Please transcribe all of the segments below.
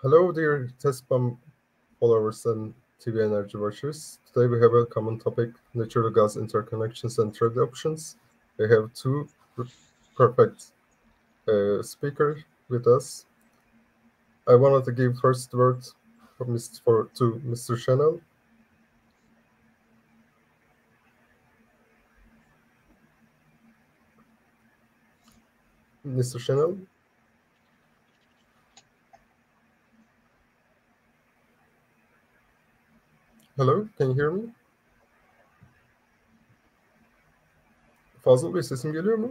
Hello, dear TESPAM followers and TV energy watchers. Today we have a common topic, natural gas interconnections and trade options. We have two perfect speakers with us. I wanted to give first word to Mr. Chanel. Mr. Chanel? Hello, can you hear me? Fazıl Bey, sesim geliyor mu?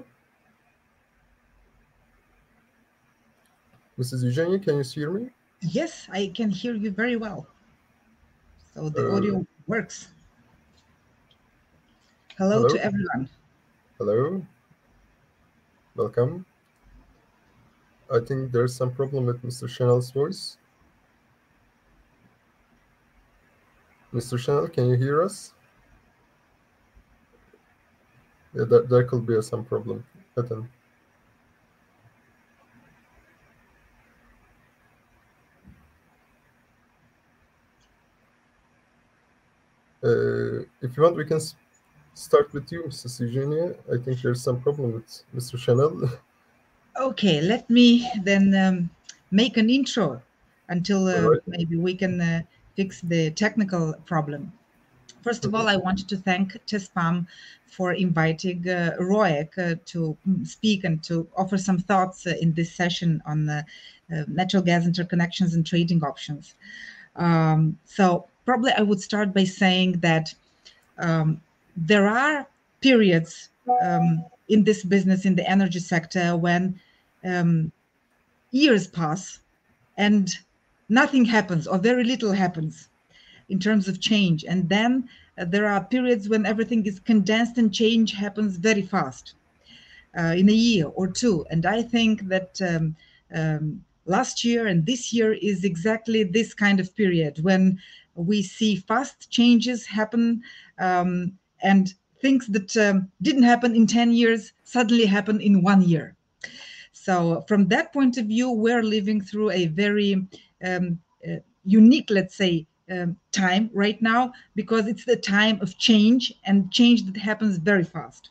Mrs. Eugenia, can you hear me? Yes, I can hear you very well. So the audio works. Hello to everyone. Hello. Welcome. I think there's some problem with Mr. Chanel's voice. Mr. Chanel, can you hear us? Yeah, there could be some problem. If you want, we can start with you, Mrs. Eugenia. I think there's some problem with Mr. Chanel. Okay, let me then make an intro until Right. maybe we can fix the technical problem. First of all, I wanted to thank TESPAM for inviting Roek to speak and to offer some thoughts in this session on natural gas interconnections and trading options. So probably I would start by saying that there are periods in this business, in the energy sector, when years pass and nothing happens or very little happens in terms of change. And then there are periods when everything is condensed and change happens very fast in a year or two. And I think that last year and this year is exactly this kind of period when we see fast changes happen and things that didn't happen in 10 years suddenly happen in 1 year. So from that point of view, we're living through a very unique, let's say, time right now, because it's the time of change and change that happens very fast.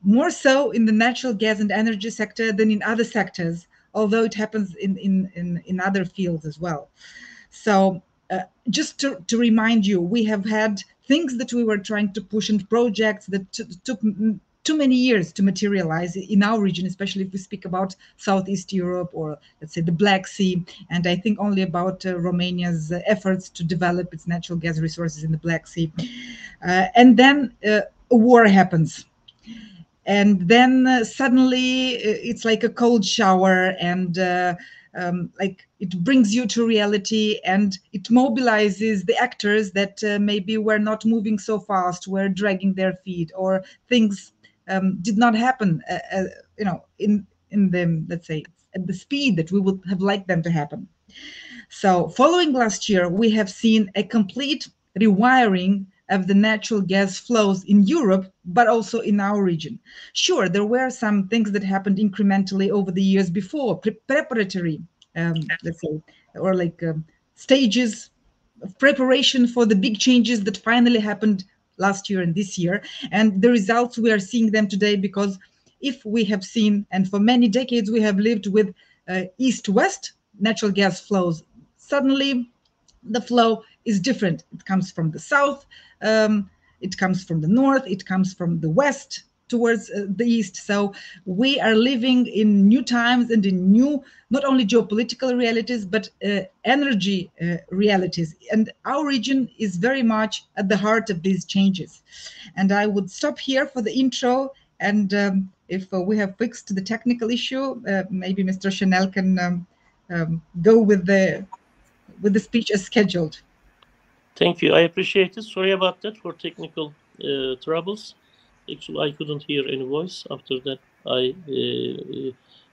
More so in the natural gas and energy sector than in other sectors, although it happens in other fields as well. So just to remind you, we have had things that we were trying to push and projects that took too many years to materialize in our region, especially if we speak about Southeast Europe or, let's say, the Black Sea. And I think only about Romania's efforts to develop its natural gas resources in the Black Sea. And then a war happens. And then suddenly it's like a cold shower, and like it brings you to reality, and it mobilizes the actors that maybe were not moving so fast, were dragging their feet, or things did not happen, in the, let's say, at the speed that we would have liked them to happen. So following last year, we have seen a complete rewiring of the natural gas flows in Europe, but also in our region. Sure, there were some things that happened incrementally over the years before, preparatory, let's say, or like stages of preparation for the big changes that finally happened last year and this year. And the results, we are seeing them today, because if we have seen, and for many decades we have lived with east-west natural gas flows, suddenly the flow is different. It comes from the south, it comes from the north, it comes from the west towards the east. So we are living in new times and in new, not only geopolitical realities, but energy realities. And our region is very much at the heart of these changes. And I would stop here for the intro. And if we have fixed the technical issue, maybe Mr. Chanel can go with the speech as scheduled. Thank you. I appreciate it. Sorry about that for technical troubles. Actually, I couldn't hear any voice. After that, I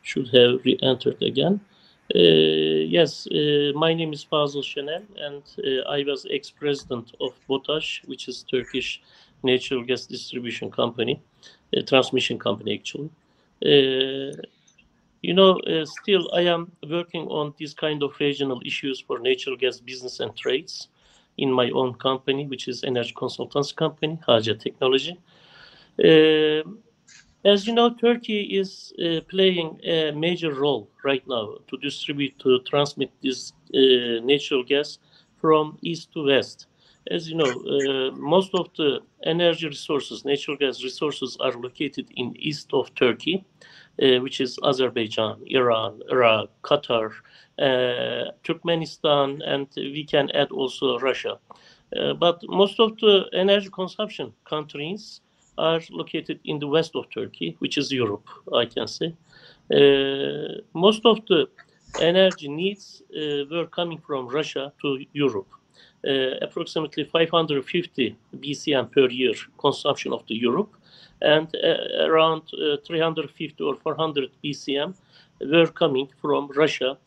should have re-entered again. Yes, my name is Fazıl Şenel, and I was ex-president of BOTAŞ, which is Turkish natural gas distribution company, transmission company actually. Still I am working on these kind of regional issues for natural gas business and trades in my own company, which is energy consultants company, Haja Technology. Uh, as you know, Turkey is playing a major role right now to distribute, to transmit this natural gas from east to west. As you know, most of the energy resources, natural gas resources, are located in east of Turkey, which is Azerbaijan, Iran, Iraq, Qatar, Turkmenistan, and we can add also Russia. But most of the energy consumption countries are located in the west of Turkey, which is Europe, I can say. Most of the energy needs were coming from Russia to Europe. Approximately 550 BCM per year consumption of the Europe, and around 350 or 400 BCM were coming from Russia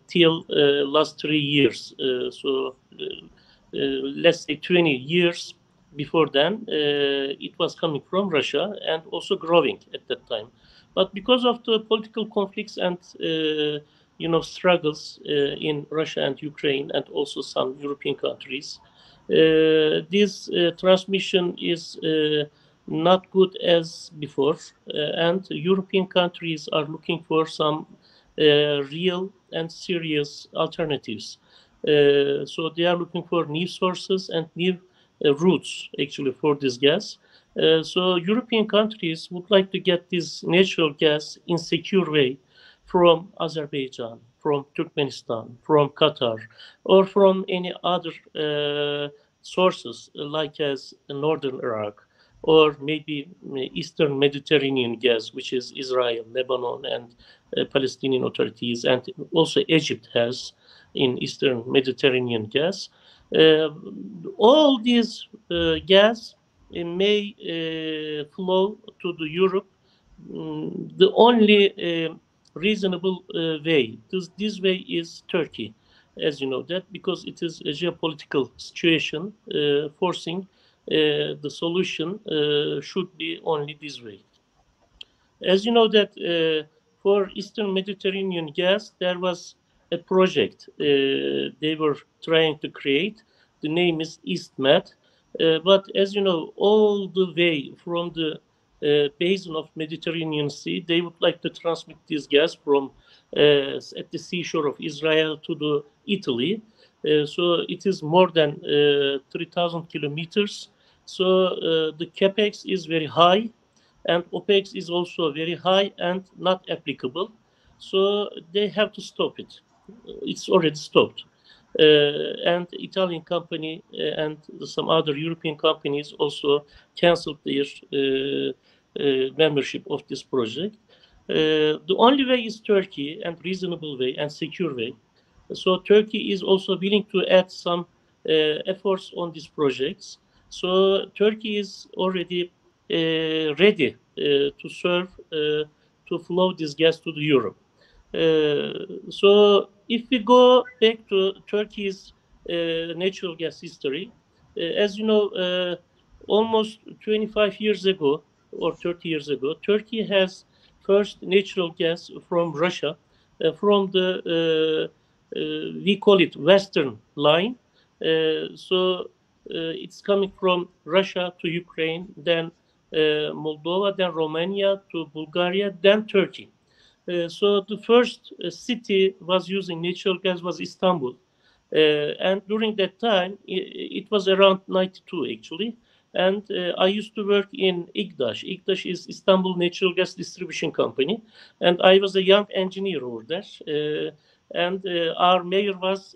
till last 3 years. Let's say 20 years before then, it was coming from Russia and also growing at that time. But because of the political conflicts and struggles in Russia and Ukraine and also some European countries, this transmission is not good as before, and European countries are looking for some real and serious alternatives. So they are looking for new sources and new routes actually for this gas. So European countries would like to get this natural gas in secure way from Azerbaijan, from Turkmenistan, from Qatar, or from any other sources like as northern Iraq, or maybe Eastern Mediterranean gas, which is Israel, Lebanon, and Palestinian authorities, and also Egypt has in Eastern Mediterranean gas. Uh, all these gas may flow to the Europe. The only reasonable way, this way is Turkey, as you know that, because it is a geopolitical situation forcing the solution should be only this way. As you know that for Eastern Mediterranean gas, there was a project they were trying to create. The name is EastMed. But as you know, all the way from the basin of Mediterranean Sea, they would like to transmit this gas from at the seashore of Israel to the Italy. So it is more than 3,000 kilometers. So the capex is very high, and OPEX is also very high and not applicable. So they have to stop it. It's already stopped. And Italian company and some other European companies also canceled their membership of this project. The only way is Turkey, and reasonable way and secure way. So Turkey is also willing to add some efforts on these projects. So Turkey is already ready to serve, to flow this gas to the Europe. So if we go back to Turkey's natural gas history, as you know, almost 25 years ago or 30 years ago, Turkey has first natural gas from Russia, from the we call it Western line. It's coming from Russia to Ukraine, then Moldova, then Romania to Bulgaria, then Turkey. So the first city was using natural gas was Istanbul. And during that time, it was around 92 actually. And I used to work in İGDAŞ. İGDAŞ is Istanbul Natural Gas Distribution Company. And I was a young engineer over there. And our mayor was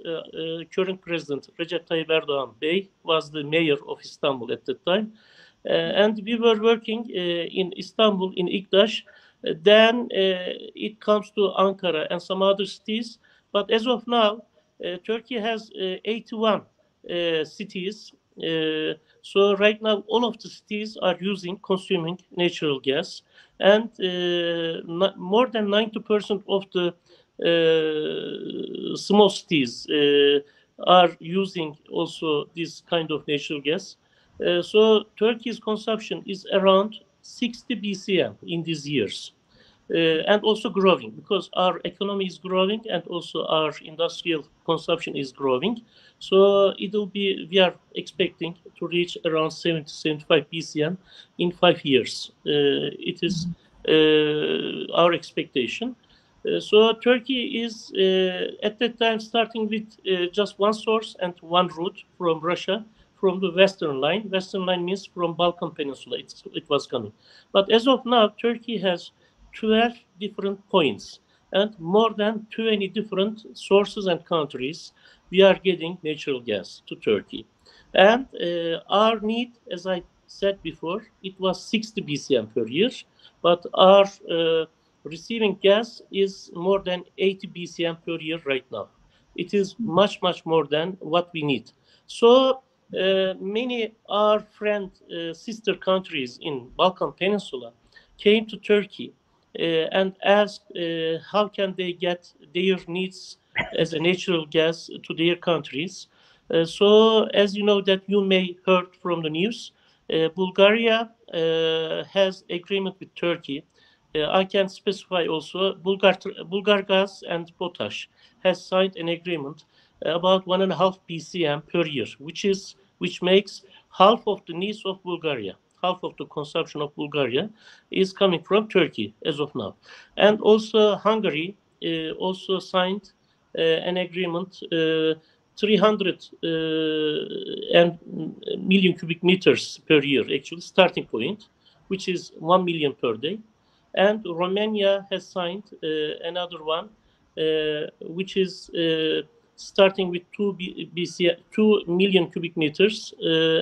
current president Recep Tayyip Erdoğan Bey was the mayor of Istanbul at that time. And we were working in Istanbul in İGDAŞ. Then it comes to Ankara and some other cities. But as of now, Turkey has 81 cities. So right now, all of the cities are consuming natural gas, and more than 90% of the small cities are using also this kind of natural gas. So Turkey's consumption is around 60 BCM in these years. and also growing, because our economy is growing and also our industrial consumption is growing. So it will be, we are expecting to reach around 70 75 BCM in 5 years. It is our expectation. So Turkey is at that time starting with just one source and one route from Russia, from the Western line. Western line means from Balkan Peninsula it was coming. But as of now, Turkey has 12 different points and more than 20 different sources and countries we are getting natural gas to Turkey. And our need, as I said before, it was 60 BCM per year, but our receiving gas is more than 80 BCM per year right now. It is much, much more than what we need. So many our friend sister countries in Balkan Peninsula came to Turkey and asked how can they get their needs as a natural gas to their countries. So as you know that you may heard from the news, Bulgaria has agreement with Turkey. I can specify also Bulgar Gas and Potash has signed an agreement about 1.5 BCM per year, which makes half of the needs of Bulgaria, half of the consumption of Bulgaria is coming from Turkey as of now. And also Hungary also signed an agreement, 300 and million cubic meters per year, actually starting point, which is 1 million per day. And Romania has signed another one, which is starting with 2 million cubic meters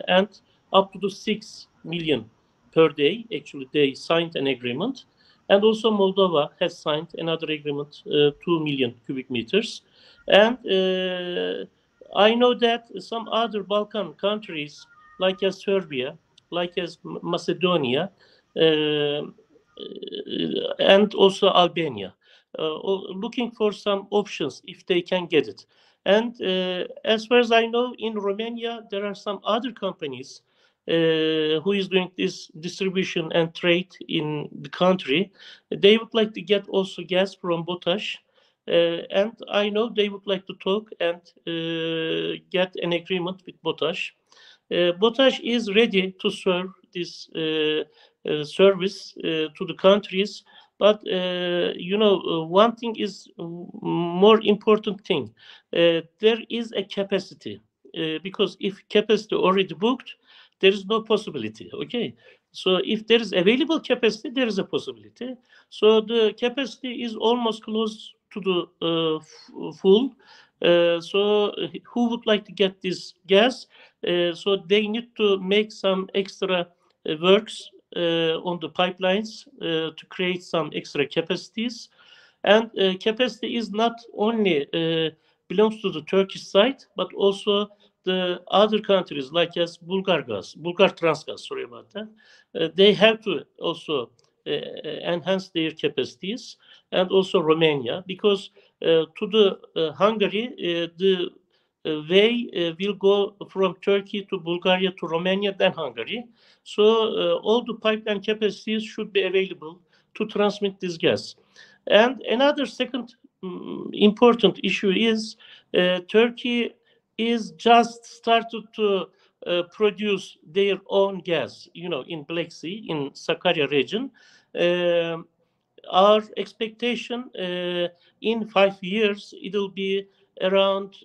and up to the 6 million per day. Actually, they signed an agreement. And also Moldova has signed another agreement, 2 million cubic meters. And I know that some other Balkan countries, like as Serbia, like as Macedonia, and also Albania, looking for some options if they can get it. And as far as I know, in Romania, there are some other companies who is doing this distribution and trade in the country. They would like to get also gas from Botash. And I know they would like to talk and get an agreement with Botash. Botash is ready to serve this service to the countries, but one thing is more important thing. There is a capacity because if capacity already booked, there is no possibility. Okay, so if there is available capacity, there is a possibility. So the capacity is almost close to the full. So who would like to get this gas? So they need to make some extra works on the pipelines to create some extra capacities. And capacity is not only belongs to the Turkish side, but also the other countries like as Bulgar Transgas, sorry about that. They have to also enhance their capacities, and also Romania, because to the Hungary, the way will go from Turkey to Bulgaria to Romania, then Hungary. So all the pipeline capacities should be available to transmit this gas. And another second important issue is Turkey is just started to produce their own gas, in Black Sea, in Sakarya region. Um our expectation in 5 years it will be around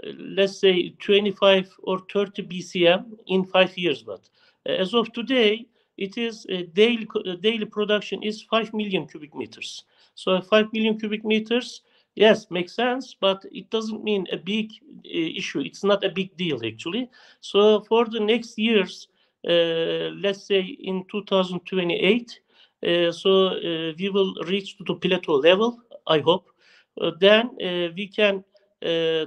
let's say 25 or 30 BCM in 5 years. But as of today, it is daily production is 5 million cubic meters. So 5 million cubic meters, yes, makes sense, but it doesn't mean a big issue. It's not a big deal actually. So for the next years, let's say in 2028, we will reach to the plateau level, I hope. Then we can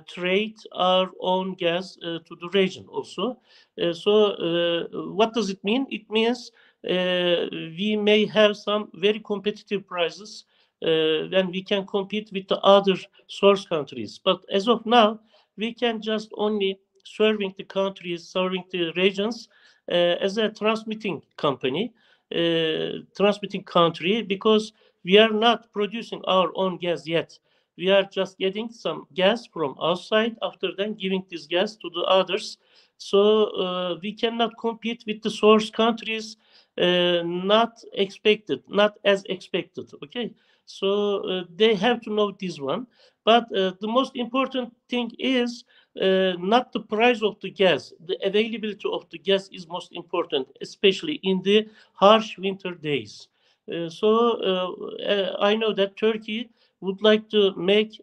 trade our own gas to the region also. What does it mean? It means we may have some very competitive prices when we can compete with the other source countries. But as of now, we can just only serving the countries, serving the regions as a transmitting company. transmitting country, because we are not producing our own gas yet. We are just getting some gas from outside, after then giving this gas to the others. So we cannot compete with the source countries, not expected, not as expected. Okay, so they have to know this one. But the most important thing is not the price of the gas. The availability of the gas is most important, especially in the harsh winter days. I know that Turkey would like to make,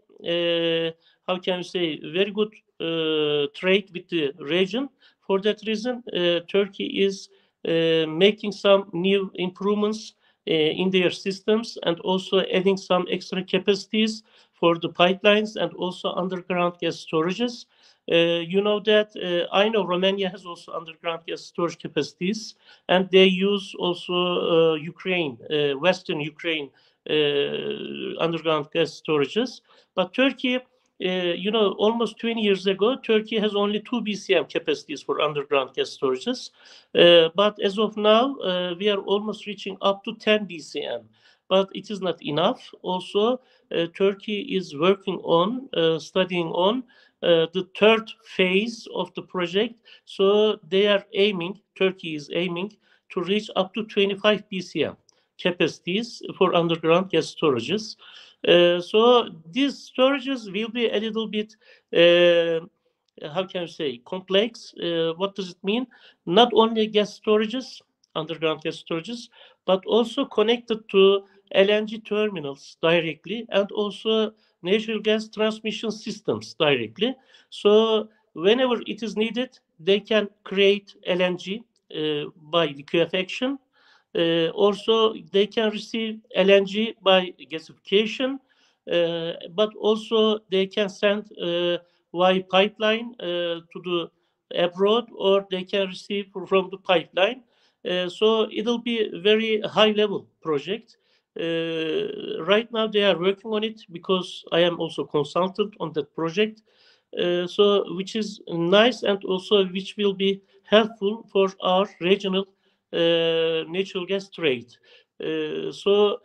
how can you say, very good trade with the region. For that reason, Turkey is making some new improvements in their systems, and also adding some extra capacities for the pipelines and also underground gas storages. You know that I know Romania has also underground gas storage capacities, and they use also Ukraine, Western Ukraine underground gas storages. But Turkey, almost 20 years ago, Turkey has only 2 BCM capacities for underground gas storages. But as of now, we are almost reaching up to 10 BCM. But it is not enough. Also, Turkey is working on, studying on the third phase of the project. So Turkey is aiming to reach up to 25 BCM capacities for underground gas storages. So these storages will be a little bit, how can you say, complex. What does it mean? Not only gas storages, underground gas storages, but also connected to LNG terminals directly, and also natural gas transmission systems directly. So whenever it is needed, they can create LNG by liquefaction. Also, they can receive LNG by gasification, but also they can send via pipeline to the abroad, or they can receive from the pipeline. So it'll be a very high level project. Right now they are working on it, because I am also consultant on that project. So which is nice, and also which will be helpful for our regional natural gas trade. So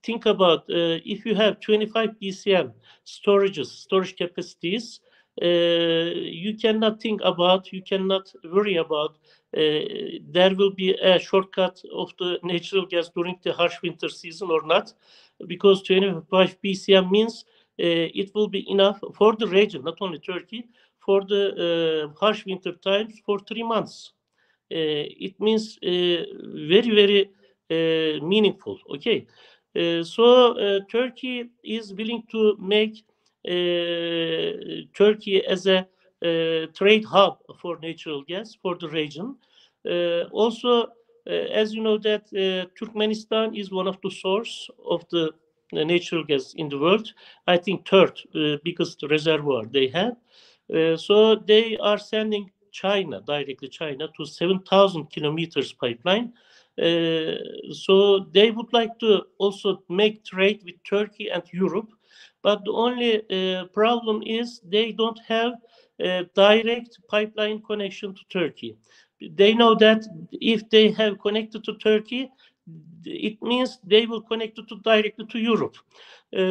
think about, if you have 25 BCM storage capacities, you cannot worry about there will be a shortcut of the natural gas during the harsh winter season or not, because 25 BCM means it will be enough for the region, not only Turkey, for the harsh winter times for 3 months. It means very, very meaningful. Okay. So Turkey is willing to make Turkey as a trade hub for natural gas for the region. Also, as you know that Turkmenistan is one of the source of the natural gas in the world. I think third biggest reservoir they have. So they are sending directly China, to 7,000 kilometers pipeline. So they would like to also make trade with Turkey and Europe. But the only problem is they don't have a direct pipeline connection to Turkey. They know that if they have connected to Turkey, it means they will connect it directly to Europe.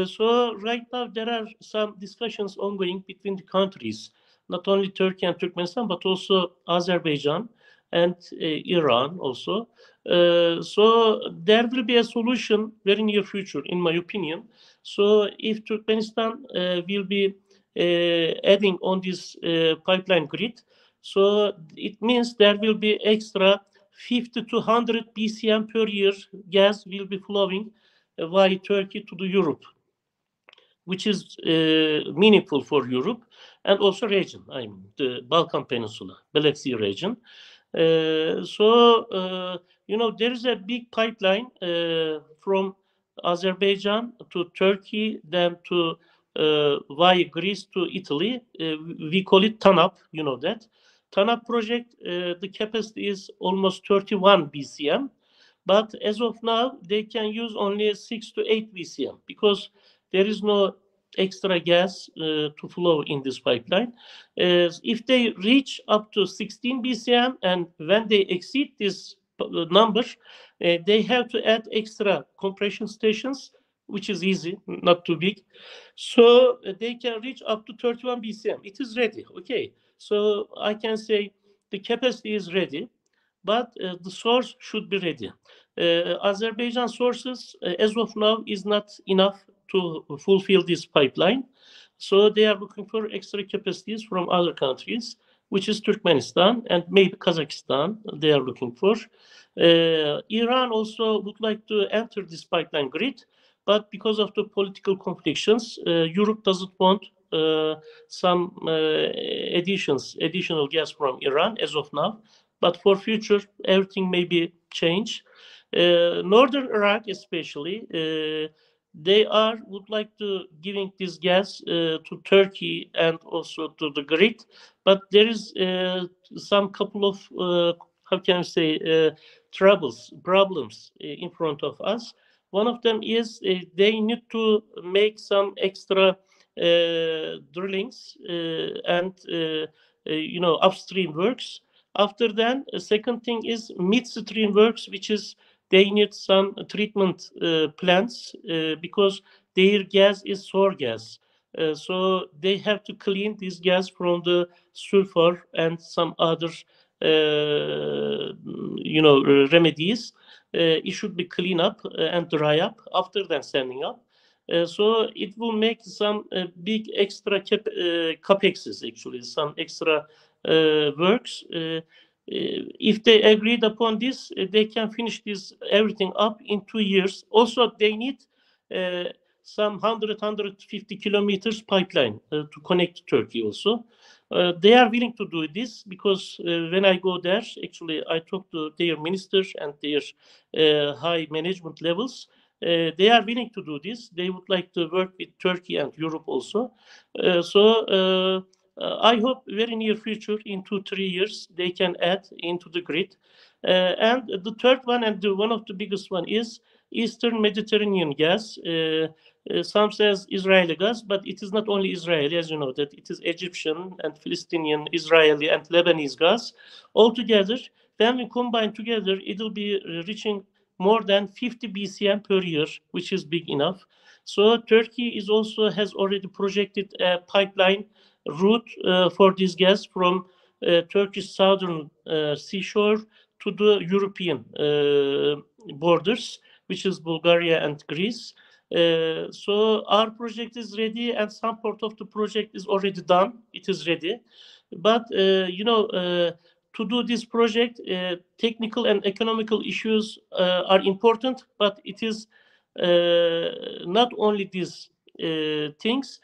So right now there are some discussions ongoing between the countries, not only Turkey and Turkmenistan, but also Azerbaijan and Iran also. So there will be a solution very near future, in my opinion. So if Turkmenistan will be adding on this pipeline grid, so it means there will be extra 50 to 100 BCM per year gas will be flowing via Turkey to the Europe, which is meaningful for Europe and also region. I mean, the Balkan Peninsula, Black Sea region. There is a big pipeline from Azerbaijan to Turkey, then to via Greece to Italy. We call it TANAP, you know that. TANAP project, the capacity is almost 31 BCM. But as of now, they can use only 6 to 8 BCM, because there is no extra gas to flow in this pipeline. If they reach up to 16 BCM, and when they exceed this number, they have to add extra compression stations, which is easy, not too big. So they can reach up to 31 BCM. It is ready. Okay. So I can say the capacity is ready, but the source should be ready. Azerbaijan sources, as of now, is not enough to fulfill this pipeline. So they are looking for extra capacities from other countries, which is Turkmenistan and maybe Kazakhstan. They are looking for. Iran also would like to enter this pipeline grid, but because of the political conflicts, Europe doesn't want some additional gas from Iran as of now. But for future, everything may be changed. Northern Iraq, especially, they would like to giving this gas to Turkey and also to the grid, but there is some couple of how can I say problems in front of us. One of them is they need to make some extra drillings and upstream works. After that, a second thing is midstream works, which is they need some treatment plants because their gas is sour gas. So they have to clean this gas from the sulfur and some other remedies. It should be clean up and dry up after then sending up. So it will make some big extra capexes, actually, some extra works. If they agreed upon this, they can finish this everything up in 2 years. Also, they need some 150 kilometers pipeline to connect to Turkey also. They are willing to do this because when I go there, actually, I talk to their ministers and their high management levels. They are willing to do this. They would like to work with Turkey and Europe also. I hope very near future, in 2-3 years, they can add into the grid. And the third one, and one of the biggest one, is Eastern Mediterranean gas. Some says Israeli gas, but it is not only Israeli, as you know, that it is Egyptian and Palestinian, Israeli and Lebanese gas. Altogether, when we combine together, it will be reaching more than 50 BCM per year, which is big enough. So Turkey has already projected a pipeline route for this gas from Turkish southern seashore to the European borders, which is Bulgaria and Greece. So our project is ready, and some part of the project is already done. It is ready, but to do this project, technical and economical issues are important, but it is not only these things.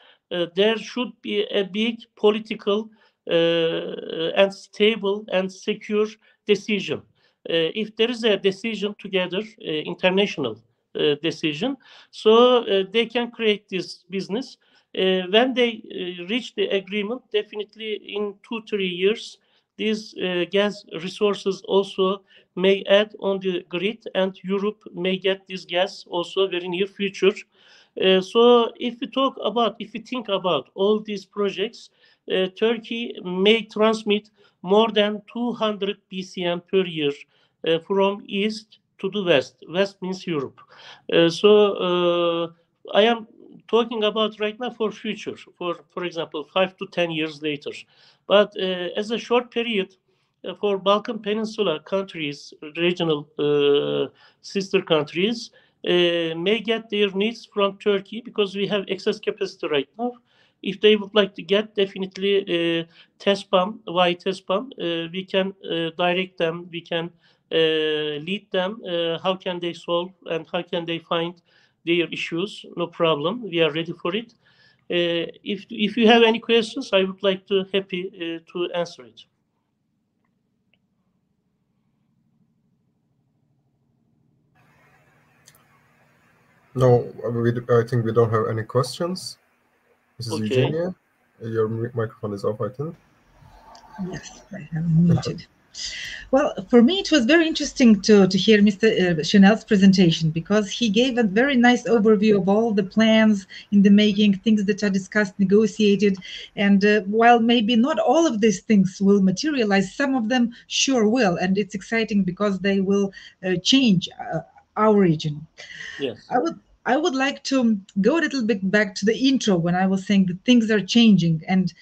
There should be a big political and stable and secure decision. If there is a decision together, international decision, so they can create this business. When they reach the agreement, definitely in 2-3 years, these gas resources also may add on the grid, and Europe may get this gas also very near future. So if we think about all these projects, Turkey may transmit more than 200 BCM per year from east to the west. West means Europe. I am talking about right now for future, for example, 5 to 10 years later. But as a short period, for Balkan Peninsula countries, regional sister countries, may get their needs from Turkey because we have excess capacity right now. If they would like to get, definitely test pump, we can direct them, we can lead them. How can they solve and how can they find their issues? No problem. We are ready for it. If you have any questions, I would like to happy to answer it. No, I think we don't have any questions. Mrs. Okay. Eugenia, your microphone is off, I think. Yes, I have muted. Well, for me, it was very interesting to hear Mr. Chanel's presentation because he gave a very nice overview of all the plans in the making, things that are discussed, negotiated. And while maybe not all of these things will materialize, some of them sure will. And it's exciting because they will change our region. Yes. I would I would like to go a little bit back to the intro when I was saying that things are changing, and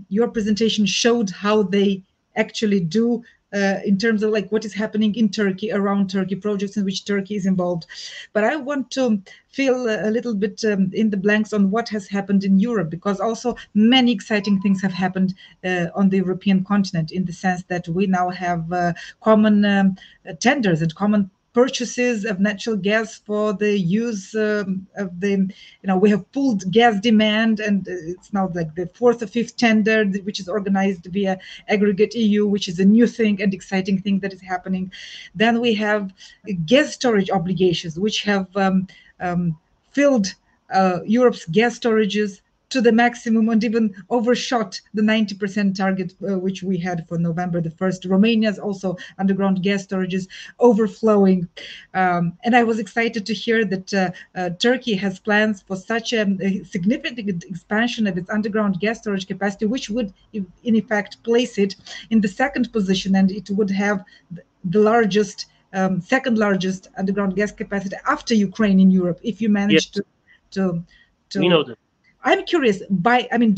your presentation showed how they actually do in terms of like what is happening in Turkey, around Turkey, projects in which Turkey is involved. But I want to fill a little bit in the blanks on what has happened in Europe, because also many exciting things have happened on the European continent, in the sense that we now have common tenders and common purchases of natural gas for the use of the, we have pooled gas demand, and it's now like the fourth or fifth tender, which is organized via aggregate EU, which is a new thing and exciting thing that is happening. Then we have gas storage obligations, which have filled Europe's gas storages to the maximum and even overshot the 90% target which we had for November the 1st. Romania's also underground gas storages overflowing. And I was excited to hear that Turkey has plans for such a significant expansion of its underground gas storage capacity, which would, in effect, place it in the second position, and it would have the largest, second largest underground gas capacity after Ukraine in Europe, if you manage Yes. to We to know that. I'm curious,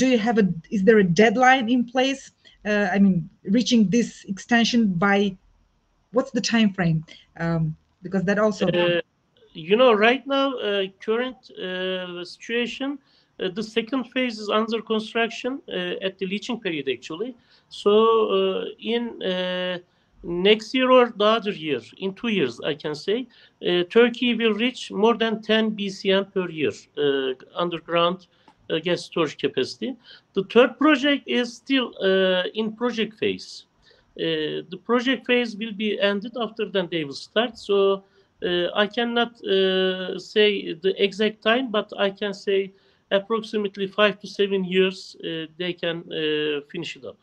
do you have is there a deadline in place? Reaching this extension by what's the time frame? Because that also, Uh, right now, current situation, the second phase is under construction at the leaching period, actually. So, in next year or the other year, in 2 years, I can say, Turkey will reach more than 10 BCM per year underground gas storage capacity. The third project is still in project phase. The project phase will be ended after then they will start. So I cannot say the exact time, but I can say approximately 5 to 7 years they can finish it up.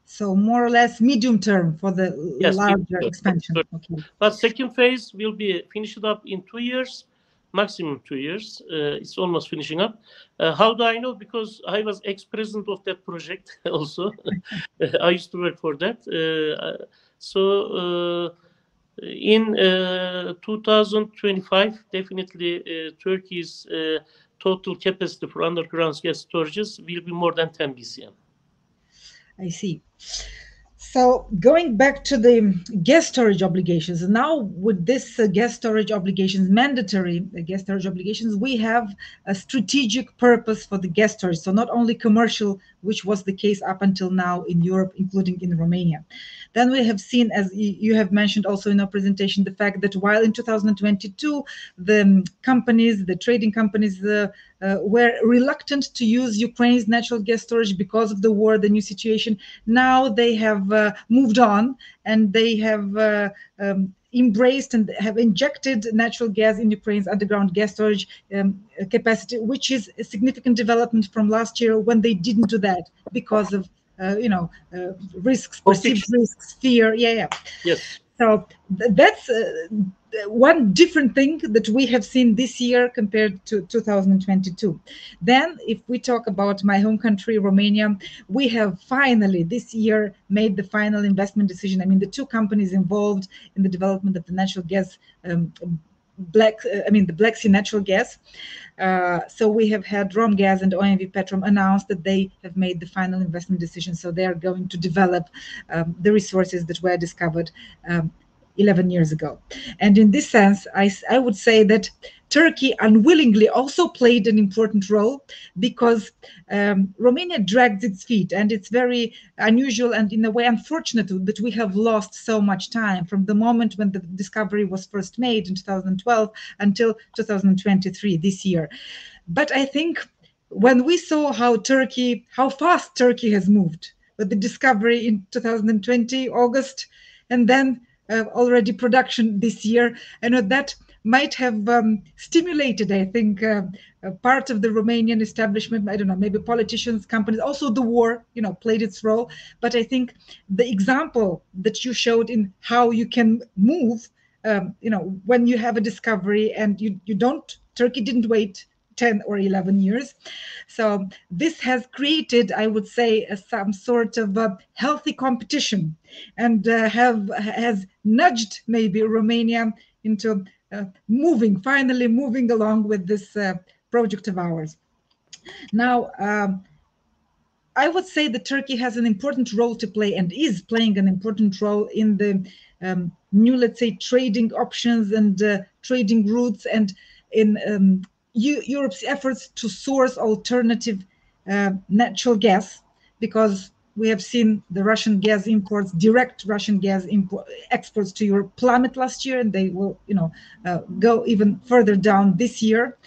so more or less medium term for the Yes, larger expansion. Okay. but second phase will be finished up in 2 years, maximum 2 years. It's almost finishing up. How do I know? Because I was ex-president of that project also. I used to work for that. In 2025, definitely Turkey's total capacity for underground gas storages will be more than 10 BCM. I see. So going back to the gas storage obligations, now with this gas storage obligations, mandatory gas storage obligations, we have a strategic purpose for the gas storage. So not only commercial, which was the case up until now in Europe, including in Romania. Then we have seen, as you have mentioned also in our presentation, the fact that while in 2022, the companies, the trading companies were reluctant to use Ukraine's natural gas storage because of the war, the new situation. Now they have moved on, and they have embraced and have injected natural gas in Ukraine's underground gas storage capacity, which is a significant development from last year when they didn't do that because of risks, perceived Conviction. risks, fear. Yeah. Yes. So that's one different thing that we have seen this year compared to 2022. Then, if we talk about my home country, Romania, we have finally this year made the final investment decision. I mean, the two companies involved in the development of the natural gas, the Black Sea natural gas. So we have had Romgaz and OMV Petrom announce that they have made the final investment decision. So they are going to develop the resources that were discovered 11 years ago. And in this sense, I would say that Turkey unwillingly also played an important role, because Romania dragged its feet, and it's very unusual and in a way unfortunate that we have lost so much time from the moment when the discovery was first made in 2012 until 2023, this year. But I think when we saw how fast Turkey has moved with the discovery in 2020 August, and then already production this year, and with that might have stimulated, I think, part of the Romanian establishment. I don't know, maybe politicians, companies, also the war, played its role. But I think the example that you showed in how you can move, when you have a discovery and you don't, Turkey didn't wait 10 or 11 years. So this has created, I would say, some sort of a healthy competition, and has nudged maybe Romania into finally moving along with this project of ours. Now, I would say that Turkey has an important role to play and is playing an important role in the new, let's say, trading options and trading routes, and in Europe's efforts to source alternative natural gas, because we have seen the Russian gas imports, direct Russian gas exports to Europe plummet last year, and they will, go even further down this year.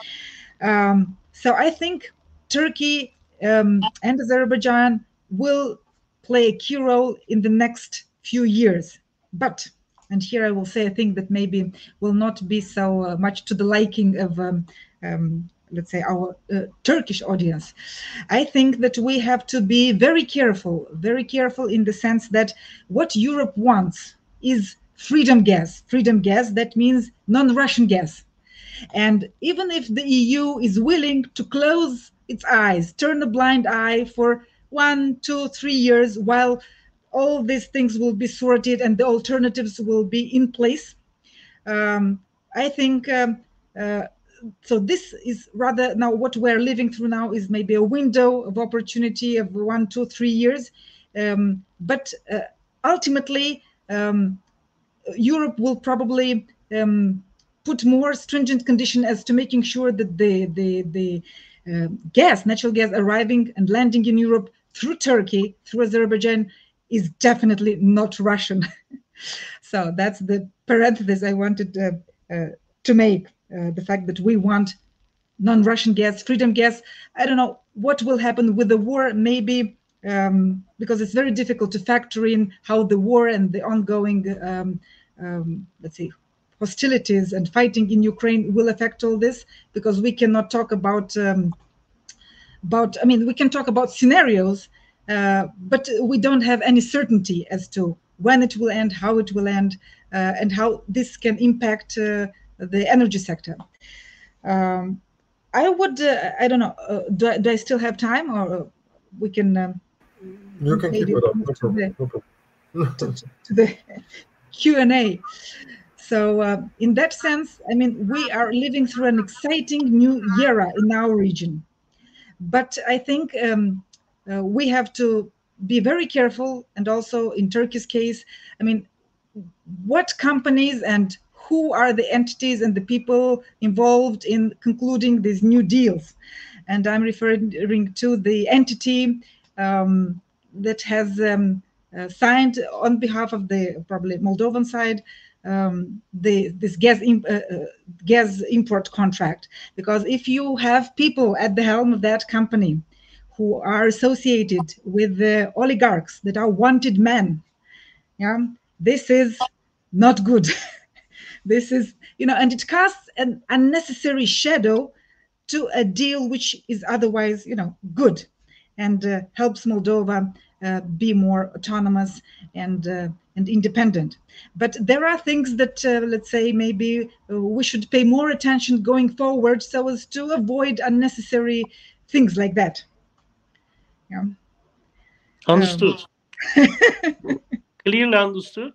So I think Turkey and Azerbaijan will play a key role in the next few years. But, and here I will say a thing that maybe will not be so much to the liking of, let's say, our Turkish audience. I think that we have to be very careful in the sense that what Europe wants is freedom gas. Freedom gas, that means non-Russian gas. And even if the EU is willing to close its eyes, turn a blind eye for 1, 2, 3 years while all these things will be sorted and the alternatives will be in place, I think so. This is rather, now what we're living through now is maybe a window of opportunity of 1, 2, 3 years. But ultimately, Europe will probably put more stringent condition as to making sure that the natural gas arriving and landing in Europe through Turkey, through Azerbaijan, is definitely not Russian. So that's the parenthesis I wanted to make. The fact that we want non-Russian gas, freedom gas. I don't know what will happen with the war, maybe because it's very difficult to factor in how the war and the ongoing, let's say, hostilities and fighting in Ukraine will affect all this, because we cannot talk about, I mean, we can talk about scenarios, but we don't have any certainty as to when it will end, how it will end, and how this can impact the energy sector. I would, I don't know, do I still have time, or we can You can keep maybe it up. move No problem. No problem. to the Q&A. So in that sense, I mean, we are living through an exciting new era in our region. But I think we have to be very careful. And also in Turkey's case, I mean, what companies and who are the entities and the people involved in concluding these new deals? And I'm referring to the entity that has signed on behalf of the probably Moldovan side this gas import contract. Because if you have people at the helm of that company who are associated with the oligarchs that are wanted men, yeah, this is not good. This is, and it casts an unnecessary shadow to a deal which is otherwise, good, and helps Moldova be more autonomous and independent. But there are things that, let's say, maybe we should pay more attention going forward, so as to avoid unnecessary things like that. Yeah. Understood. Clearly understood.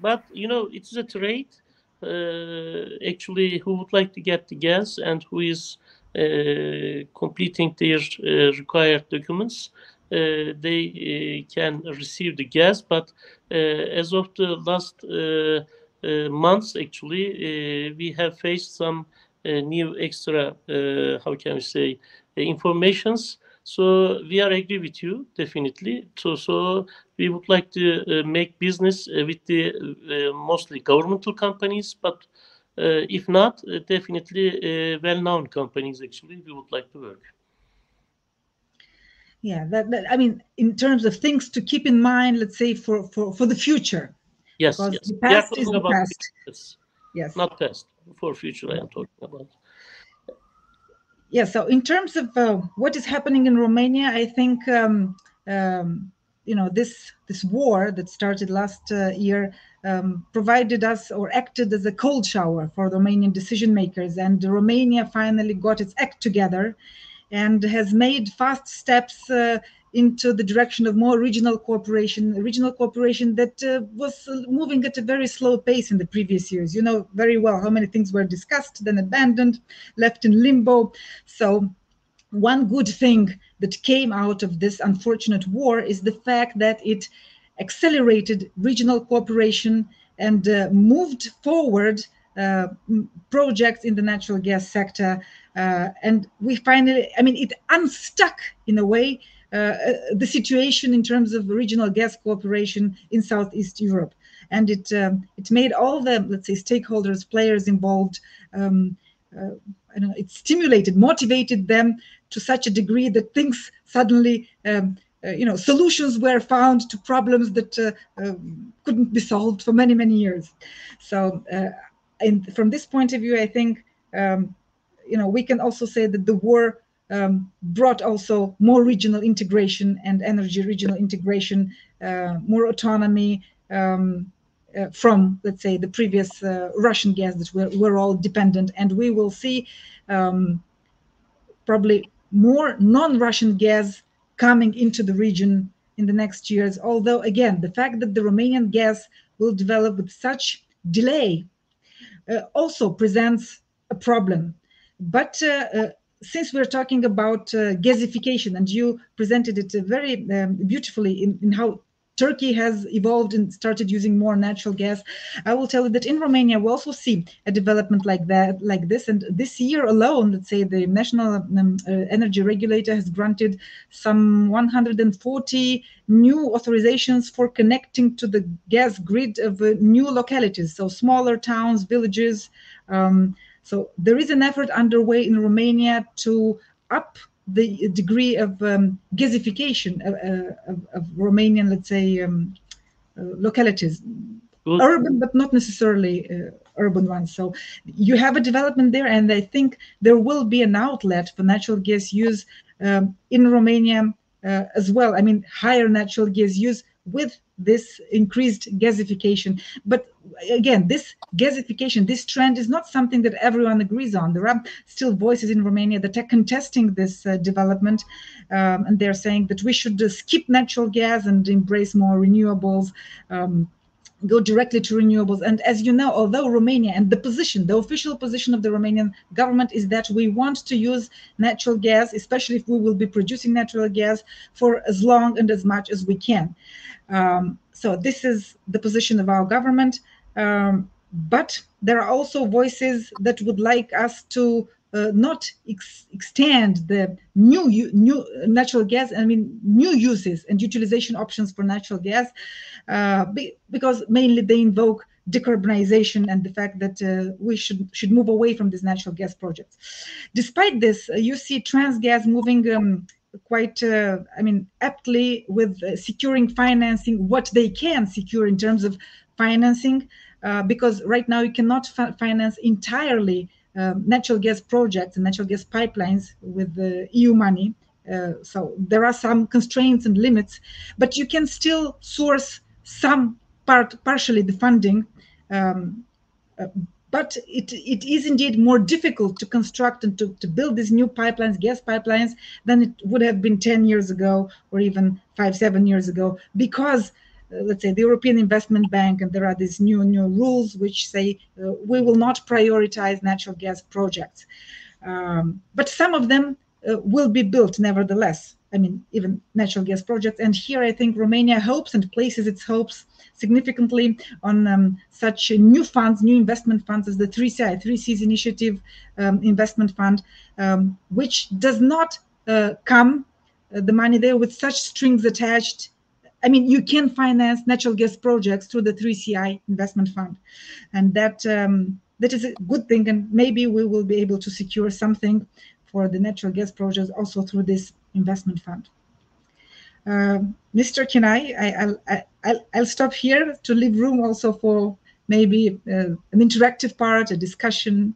But it's a trade. Actually, who would like to get the gas and who is completing their required documents, they can receive the gas. But as of the last months, actually, we have faced some new extra, how can we say, informations. So we are agree with you, definitely. So we would like to make business with the mostly governmental companies, but if not, definitely well-known companies, actually, we would like to work. Yeah, that I mean, in terms of things to keep in mind, let's say for the future. Yes, because yes. the We are past is talking the about past. yes, Yes. not past. for future I am talking about. Yeah, so in terms of what is happening in Romania, I think this war that started last year provided us or acted as a cold shower for the Romanian decision makers, and Romania finally got its act together and has made fast steps into the direction of more regional cooperation that was moving at a very slow pace in the previous years. You know very well how many things were discussed, then abandoned, left in limbo. So one good thing that came out of this unfortunate war is the fact that it accelerated regional cooperation and moved forward projects in the natural gas sector. And we finally, I mean, it unstuck in a way the situation in terms of regional gas cooperation in Southeast Europe. And it made all the, let's say, stakeholders, players involved, I don't know, it stimulated, motivated them to such a degree that things suddenly, solutions were found to problems that couldn't be solved for many, many years. So, and from this point of view, I think, we can also say that the war brought also more regional integration and energy regional integration, more autonomy, from, let's say, the previous Russian gas that we're all dependent. And we will see probably more non-Russian gas coming into the region in the next years. Although, again, the fact that the Romanian gas will develop with such delay also presents a problem. But since we're talking about gasification, and you presented it very beautifully in how Turkey has evolved and started using more natural gas, I will tell you that in Romania we also see a development like that, like this. And this year alone, let's say, the national energy regulator has granted some 140 new authorizations for connecting to the gas grid of new localities, so smaller towns, villages. So there is an effort underway in Romania to up the degree of gasification of Romanian, let's say, localities. Good. Urban, but not necessarily urban ones. So you have a development there, and I think there will be an outlet for natural gas use in Romania as well. I mean, higher natural gas use with this increased gasification. But again, this gasification, this trend is not something that everyone agrees on. There are still voices in Romania that are contesting this development, and they're saying that we should skip natural gas and embrace more renewables, go directly to renewables. And as you know, although Romania, and the official position of the Romanian government is that we want to use natural gas, especially if we will be producing natural gas, for as long and as much as we can. So this is the position of our government. But there are also voices that would like us to not extend the new natural gas, I mean, new uses and utilization options for natural gas, because mainly they invoke decarbonization and the fact that we should move away from these natural gas projects. Despite this, you see Transgas moving quite, aptly with securing financing, what they can secure in terms of financing, because right now you cannot finance entirely natural gas projects and natural gas pipelines with the EU money. So there are some constraints and limits, but you can still source some partially the funding. But it is indeed more difficult to construct and to build these new pipelines, gas pipelines, than it would have been 10 years ago or even 5-7 years ago, because let's say the European Investment Bank, and there are these new rules which say we will not prioritize natural gas projects. But some of them will be built nevertheless. I mean, even natural gas projects. And here I think Romania hopes and places its hopes significantly on such new funds, new investment funds as the 3Cs Initiative Investment Fund, which does not come, the money there, with such strings attached. I mean, you can finance natural gas projects through the 3CI Investment Fund. And that is a good thing. And maybe we will be able to secure something for the natural gas projects also through this investment fund. Mr. Kenai, I'll stop here to leave room also for maybe an interactive part, a discussion.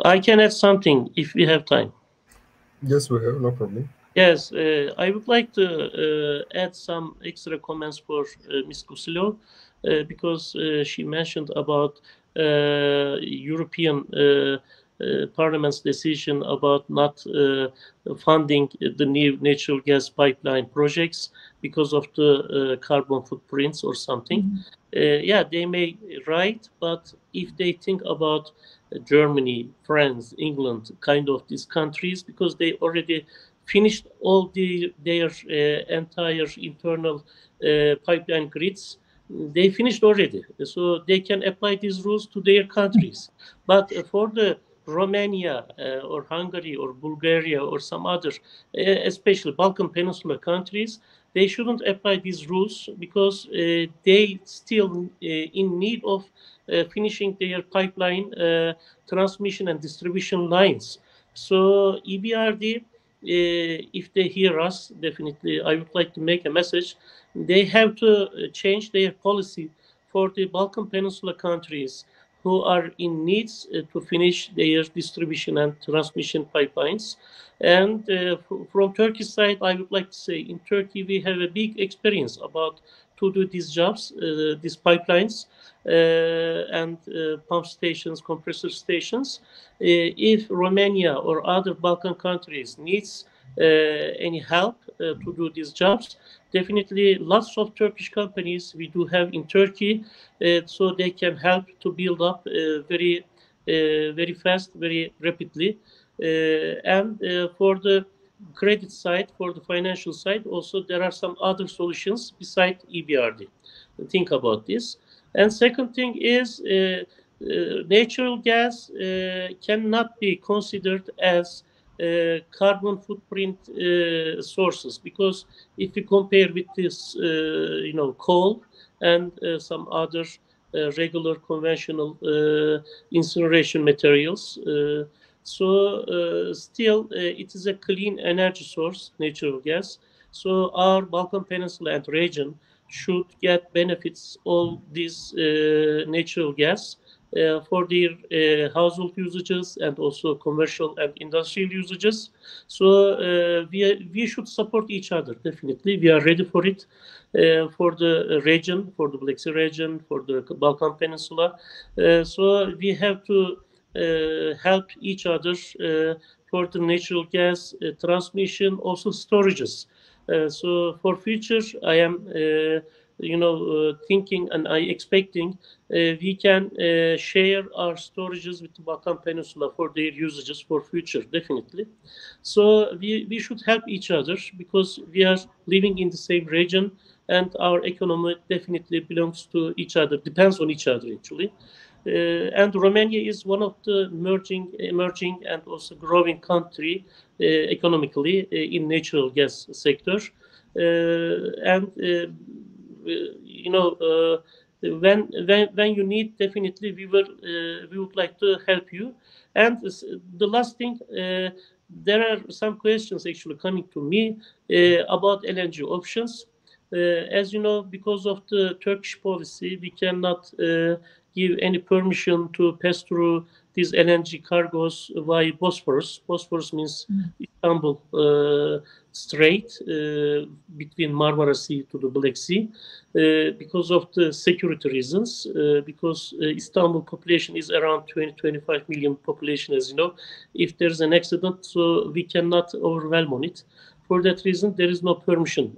I can add something if we have time. Yes, we have no problem. Yes, I would like to add some extra comments for Ms. Gusilov because she mentioned about European Parliament's decision about not funding the new natural gas pipeline projects because of the carbon footprints or something. Yeah, they may right, but if they think about Germany, France, England, kind of these countries, because they already finished all their entire internal pipeline grids. They finished already, so they can apply these rules to their countries. But for the Romania or Hungary or Bulgaria or some other, especially Balkan Peninsula countries, they shouldn't apply these rules because they still in need of finishing their pipeline transmission and distribution lines. So EBRD, if they hear us, definitely I would like to make a message. They have to change their policy for the Balkan Peninsula countries who are in needs to finish their distribution and transmission pipelines. And from Turkey side, I would like to say in Turkey we have a big experience about to do these jobs, these pipelines and pump stations, compressor stations. If Romania or other Balkan countries needs any help to do these jobs, definitely lots of Turkish companies we do have in Turkey, so they can help to build up very fast, very rapidly. And for the credit side, for the financial side, also there are some other solutions besides EBRD. Think about this. And second thing is natural gas cannot be considered as carbon footprint sources because if you compare with this, coal and some other regular conventional incineration materials, still it is a clean energy source, natural gas. So our Balkan Peninsula and region should get benefits all this natural gas for their household usages and also commercial and industrial usages. So we should support each other. Definitely, we are ready for it. For the region, for the Black Sea region, for the Balkan Peninsula. So we have to help each other for the natural gas transmission, also storages. So for future, I am thinking and I expecting we can share our storages with the Balkan Peninsula for their usages for future, definitely. So we should help each other because we are living in the same region and our economy definitely belongs to each other, depends on each other actually. And Romania is one of the emerging and also growing country economically in natural gas sector. And when you need, definitely we would like to help you. And the last thing, there are some questions actually coming to me about LNG options. As you know, because of the Turkish policy, we cannot give any permission to pass through these LNG cargoes via Bosphorus. Bosphorus means Istanbul Strait between Marmara Sea to the Black Sea because of the security reasons. Because Istanbul population is around 20-25 million population, as you know. If there's an accident, so we cannot overwhelm on it. For that reason, there is no permission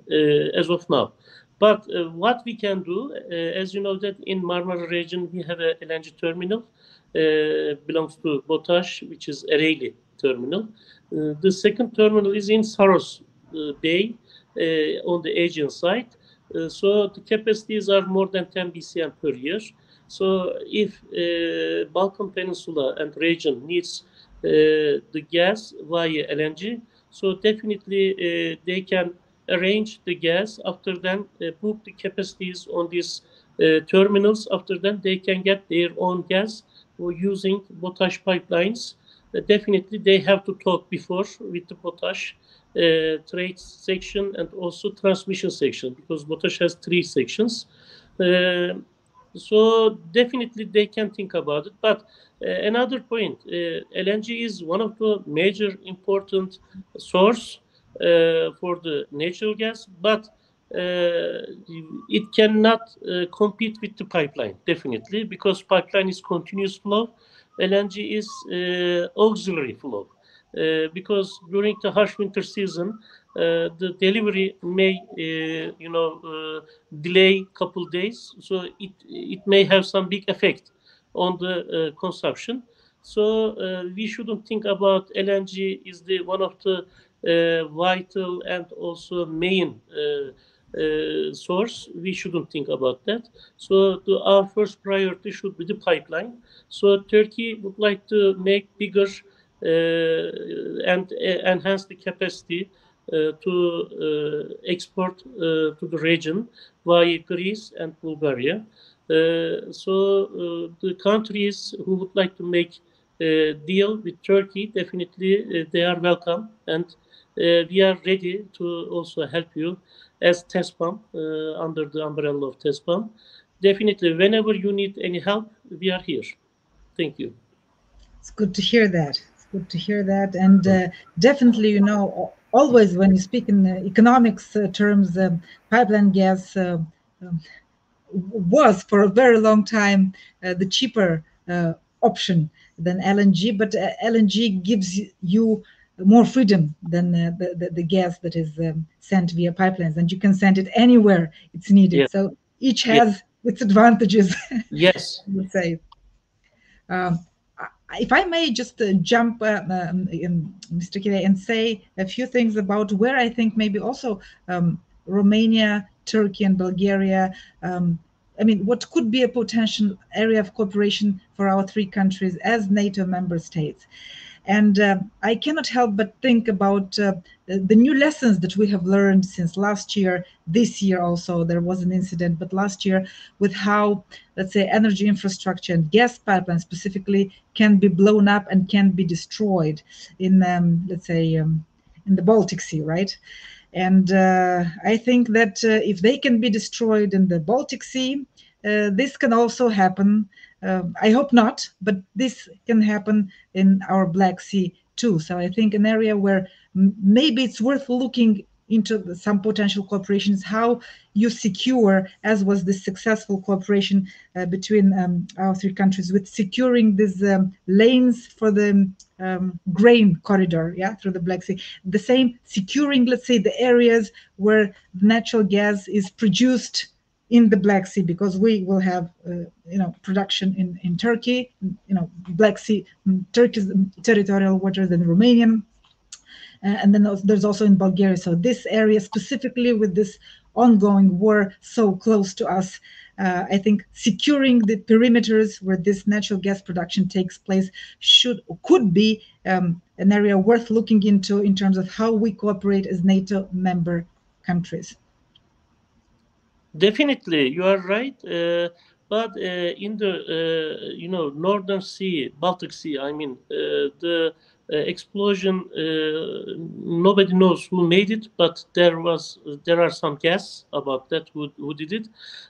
as of now. But what we can do, as you know, that in Marmara region we have a LNG terminal, belongs to BOTAŞ, which is Ereğli terminal. The second terminal is in Saros Bay on the Aegean side. So the capacities are more than 10 BCM per year. So if Balkan Peninsula and region needs the gas via LNG, so definitely they can arrange the gas. After then, book the capacities on these terminals. After then, they can get their own gas using BOTAŞ pipelines. Definitely, they have to talk before with the BOTAŞ trade section and also transmission section because BOTAŞ has three sections. So definitely they can think about it. But another point, LNG is one of the major important source for the natural gas, but it cannot compete with the pipeline, definitely, because pipeline is continuous flow. LNG is auxiliary flow. Because during the harsh winter season, the delivery may, delay couple days, so it may have some big effect on the consumption. So we shouldn't think about LNG is the one of the vital and also main source. We shouldn't think about that. So our first priority should be the pipeline. So Turkey would like to make bigger and enhance the capacity to export to the region via Greece and Bulgaria. The countries who would like to make a deal with Turkey, definitely they are welcome, and we are ready to also help you as TESPAM, under the umbrella of TESPAM. Definitely, whenever you need any help, we are here. Thank you. It's good to hear that. It's good to hear that. And definitely, always when you speak in economics terms, pipeline gas was for a very long time the cheaper option than LNG, but LNG gives you more freedom than the gas that is sent via pipelines, and you can send it anywhere it's needed. Yes, So each yes, has its advantages, I yes. would say. Um, if I may just jump, Mr. Kire, and say a few things about where I think maybe also Romania, Turkey, and Bulgaria. I mean, what could be a potential area of cooperation for our three countries as NATO member states? And I cannot help but think about the new lessons that we have learned since last year. This year also, there was an incident, but last year, with how, let's say, energy infrastructure and gas pipelines specifically can be blown up and can be destroyed in, let's say, in the Baltic Sea, right? And I think that if they can be destroyed in the Baltic Sea, this can also happen. I hope not, but this can happen in our Black Sea too. So I think an area where maybe it's worth looking into some potential cooperation is how you secure, as was the successful cooperation between our three countries, with securing these lanes for the grain corridor, yeah, through the Black Sea. The same securing, let's say, the areas where natural gas is produced in the Black Sea, because we will have, production in Turkey, Black Sea, Turkey's territorial waters, and Romanian, and then there's also in Bulgaria. So this area specifically, with this ongoing war so close to us, I think securing the perimeters where this natural gas production takes place could be an area worth looking into in terms of how we cooperate as NATO member countries. Definitely, you are right. But in the Northern Sea, Baltic Sea, I mean, the explosion. Nobody knows who made it, but there are some guess about that who did it.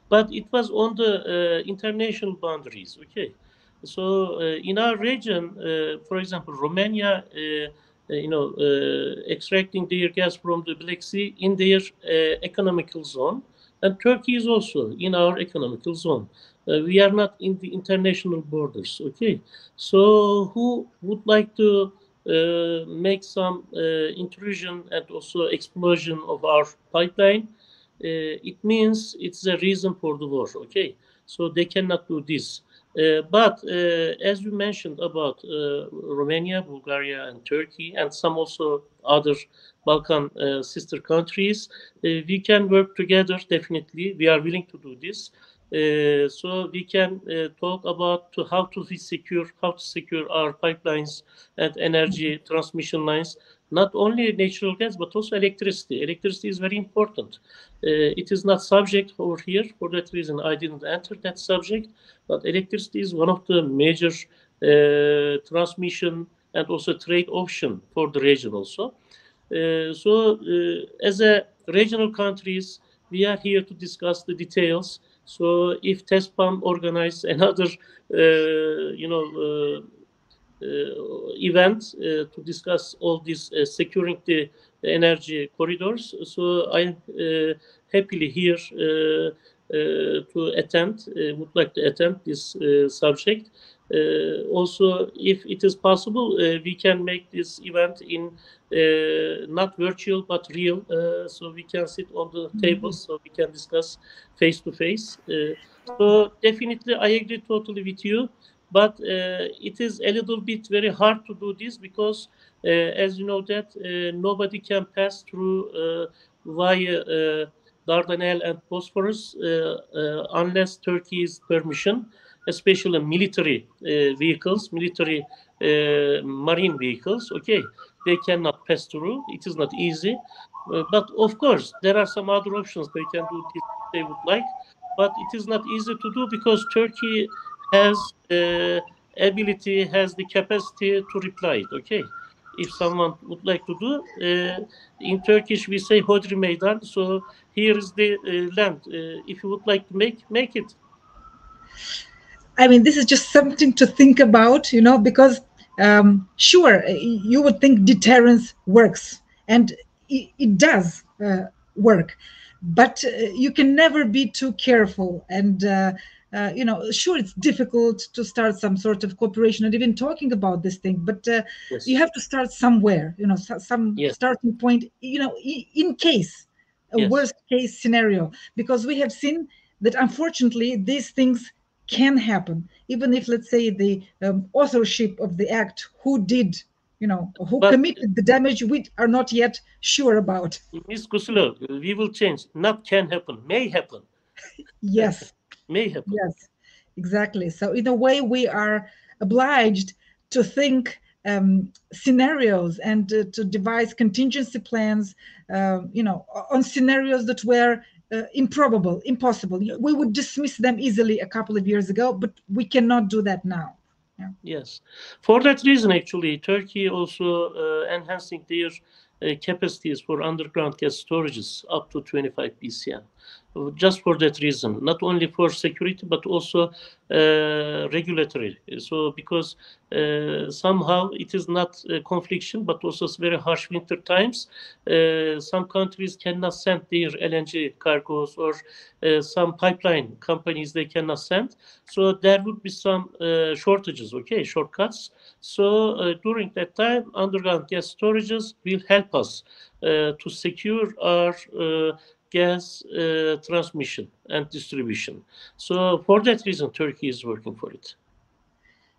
But it was on the international boundaries. Okay, so in our region, for example, Romania. Extracting their gas from the Black Sea in their economical zone, and Turkey is also in our economical zone. We are not in the international borders. Okay, so who would like to make some intrusion and also explosion of our pipeline? It means it's a reason for the war. Okay, so they cannot do this. But as you mentioned about Romania, Bulgaria, and Turkey, and some also other Balkan sister countries, we can work together. Definitely, we are willing to do this. So we can talk about how to secure our pipelines and energy transmission lines. Not only natural gas, but also electricity. Electricity is very important. It is not subject over here. For that reason, I didn't enter that subject. But electricity is one of the major transmission and also trade option for the region also. As a regional countries, we are here to discuss the details. So if TESPAM organize another, event to discuss all these securing the energy corridors. So I happily here to attend, would like to attend this subject. Also, if it is possible, we can make this event in not virtual but real, so we can sit on the tables, so we can discuss face to face. So definitely, I agree totally with you, but it is a little bit very hard to do this because as you know that nobody can pass through via Dardanelles and Bosphorus unless Turkey's permission, especially military vehicles, military marine vehicles. Okay, they cannot pass through. It is not easy, but of course there are some other options. They can do this if they would like, but it is not easy to do because Turkey has ability, has the capacity to reply it. Okay, if someone would like to do, in Turkish we say hodri meydan. So here is the land. If you would like to make it. I mean, this is just something to think about, because sure, you would think deterrence works, and it does work, but you can never be too careful. And, sure, it's difficult to start some sort of cooperation and even talking about this thing, but you Yes, have to start somewhere, some yes, starting point, in case a yes. worst case scenario, because we have seen that unfortunately these things can happen, even if, let's say, the authorship of the act, who did, who But committed the damage, we are not yet sure about. Miss Kusula, we will change. Not can happen, may happen, Yes, may happen. yes, exactly. So in a way, we are obliged to think scenarios and to devise contingency plans, on scenarios that were improbable, impossible. We would dismiss them easily a couple of years ago, but we cannot do that now. Yeah. Yes, for that reason, actually, Turkey also enhancing their capacities for underground gas storages up to 25 BCM. Just for that reason, not only for security but also regulatory. So because somehow it is not confliction, but also very harsh winter times. Some countries cannot send their LNG cargoes, or some pipeline companies they cannot send. So there would be some shortages, okay, shortcuts. So during that time, underground gas storages will help us to secure our gas transmission and distribution. So for that reason, Turkey is working for it.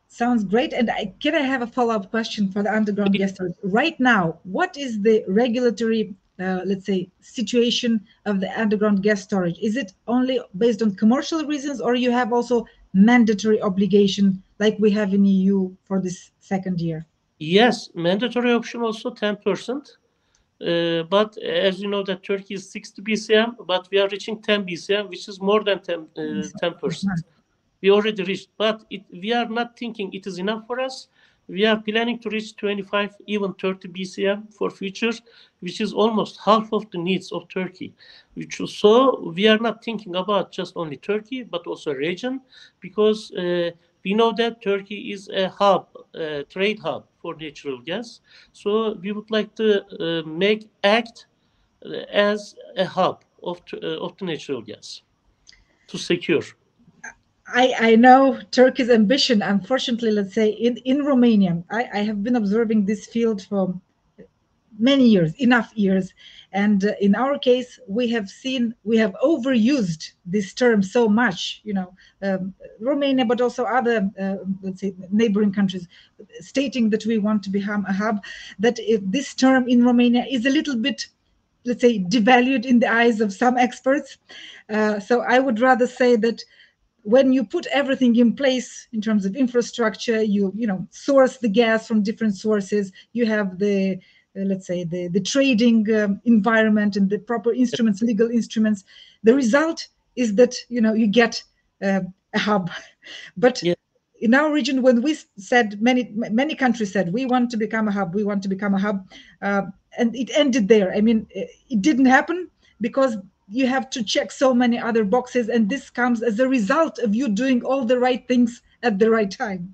Sounds great. And can I have a follow-up question for the underground gas storage? Right now, what is the regulatory, let's say, situation of the underground gas storage? Is it only based on commercial reasons, or you have also mandatory obligation like we have in EU for this second year? Yes, mandatory option also 10%. But as you know that Turkey is 60 BCM, but we are reaching 10 BCM, which is more than 10%. We already reached, but we are not thinking it is enough for us. We are planning to reach 25, even 30 BCM for future, which is almost half of the needs of Turkey. So we are not thinking about just only Turkey, but also region, because we know that Turkey is a hub, a trade hub for natural gas. So we would like to make act as a hub of the natural gas to secure. I know Turkey's ambition. Unfortunately, let's say in Romania, I have been observing this field for many years, enough years. And in our case, we have overused this term so much, Romania, but also other, let's say, neighboring countries, stating that we want to become a hub, that this term in Romania is a little bit, let's say, devalued in the eyes of some experts. So I would rather say that when you put everything in place in terms of infrastructure, you source the gas from different sources, you have the let's say the trading environment and the proper instruments, legal instruments, the result is that you get a hub. But Yeah. in our region, when we said, many countries said we want to become a hub, we want to become a hub, and it ended there. I mean, it didn't happen because you have to check so many other boxes, and this comes as a result of you doing all the right things at the right time.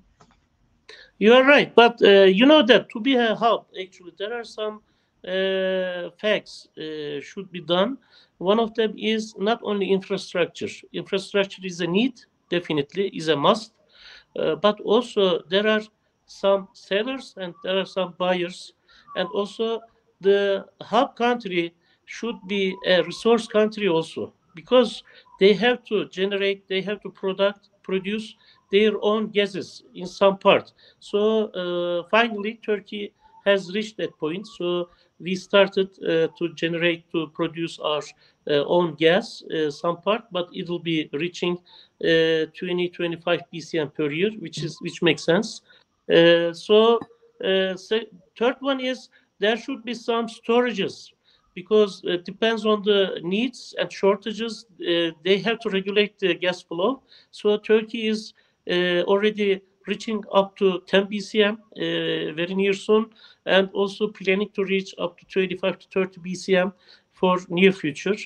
You are right, but you know that to be a hub, actually, there are some facts should be done. One of them is not only infrastructure. Infrastructure is a need, definitely, is a must, but also there are some sellers and there are some buyers, and also the hub country should be a resource country also, because they have to generate, they have to produce their own gases in some part. So finally, Turkey has reached that point. So we started to generate, to produce our own gas, some part, but it will be reaching 20-25 BCM per year, which makes sense. Third one is there should be some storages, because it depends on the needs and shortages. They have to regulate the gas flow. So Turkey is already reaching up to 10 BCM very near soon, and also planning to reach up to 25 to 30 BCM for near future.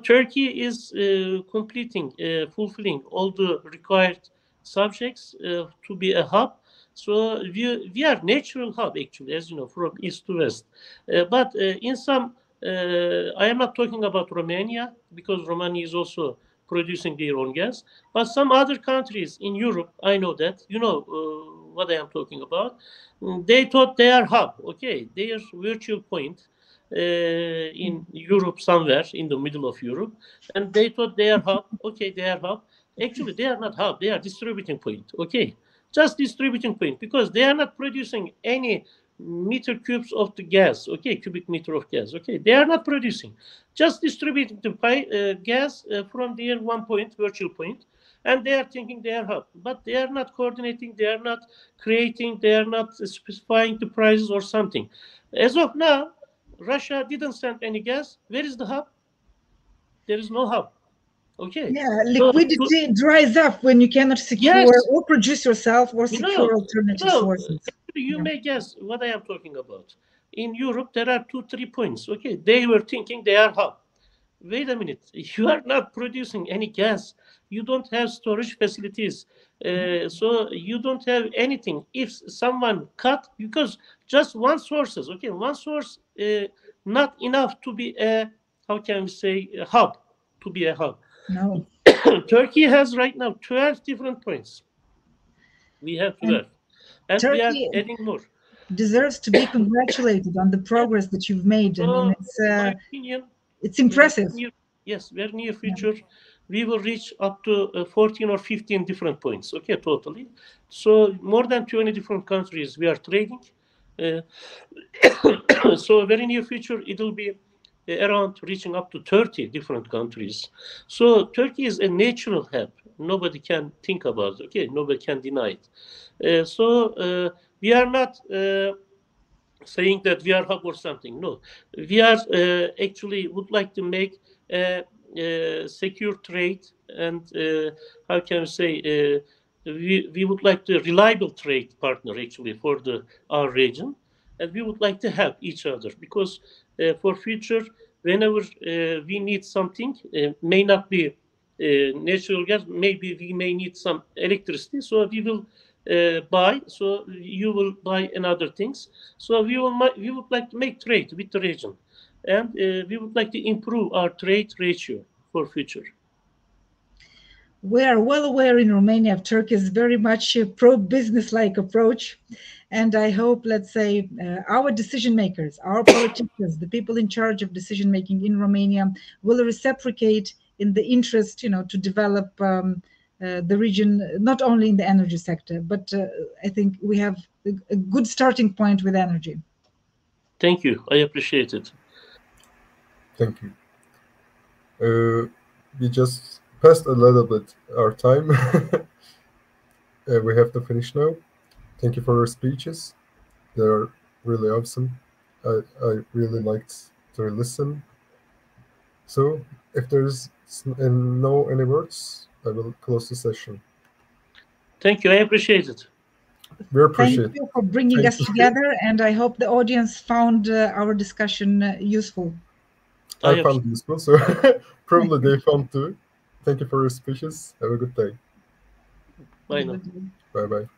Turkey is fulfilling all the required subjects to be a hub. So we are natural hub, actually, as you know, from east to west. But in some, I am not talking about Romania, because Romania is also producing their own gas. But some other countries in Europe, I know that, you know what I am talking about. They thought they are hub, okay, their virtual point in Europe, somewhere in the middle of Europe, and they thought they are hub. Okay, they are hub. Actually, they are not hub. They are distributing point. Okay, just distributing point, because they are not producing any meter cubes of the gas. Okay, cubic meter of gas. Okay, they are not producing, just distributing the gas from their one point, virtual point, and they are thinking they are hub, but they are not coordinating. They are not creating. They are not specifying the prices or something. As of now, Russia didn't send any gas. Where is the hub? There is no hub. Okay. Yeah, So, liquidity dries up when you cannot secure yes, or produce yourself or you secure know, alternative sources. actually, you Yeah. may guess what I am talking about. In Europe, there are 2, 3 points. Okay, they were thinking they are hub. Wait a minute, you are not producing any gas. You don't have storage facilities. So you don't have anything. If someone cut, because just one sources, okay, one source, not enough to be a, how can we say, a hub, to be a hub. No. Turkey has right now 12 different points. We have And 12, and we are Turkey adding more. deserves to be congratulated on the Yes. progress that you've made. I mean, So, in my opinion, it's in the impressive. yes, very near Yeah. future, we will reach up to 14 or 15 different points. Okay, totally. So more than 20 different countries we are trading. Uh, so very near future, it will be around reaching up to 30 different countries. So Turkey is a natural hub. Nobody can think about it. Okay, nobody can deny it. We are not saying that we are hub or something. No, we are actually would like to make a secure trade, and how can I say, we would like to reliable trade partner actually for the our region, and we would like to help each other, because for future, whenever we need something, may not be natural gas, maybe we may need some electricity, so we will buy, so you will buy another things. So we would like to make trade with the region, and we would like to improve our trade ratio for future. We are well aware in Romania of Turkey's very much pro-business-like approach, and I hope, let's say, our decision makers, our politicians, the people in charge of decision making in Romania, will reciprocate in the interest, to develop the region, not only in the energy sector, but I think we have a good starting point with energy. Thank you. I appreciate it. Thank you. We just passed a little bit our time. We have to finish now. Thank you for your speeches. They're really awesome. I really liked to listen. So, if there's no any words, I will close the session. Thank you. I appreciate it. We appreciate Thank you for bringing Thank us you. together, and I hope the audience found our discussion useful. I Tayyip, found useful, so probably they found too. Thank you for your speeches. Have a good day. Have bye a now. good day. Bye bye.